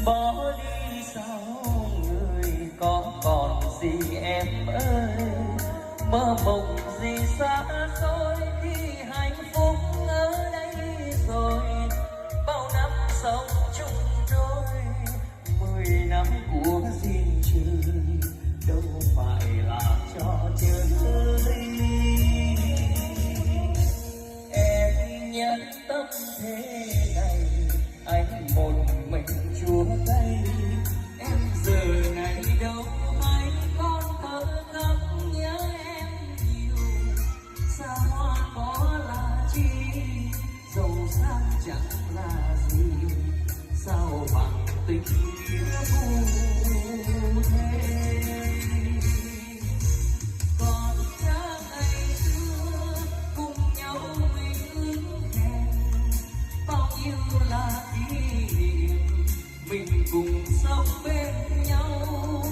bỏ đi sao người có còn gì em ơi, mơ mộng gì xa xôi khi hạnh phúc ở đây rồi. Bao năm sống chung đôi, 10 năm của riêng trời đâu phải là trò chơi. Em nhẫn tâm thế này, anh một mình chúa tay. Em giờ này đâu hay con thở khóc nhớ em nhiều. Xa hoa có là chi, giàu sang chẳng là gì, sao bằng tình nghĩa phù thế. Còn nhớ ngày xưa cùng nhau mình ước hẹn, bao nhiêu là kỷ niệm mình cùng sống bên nhau.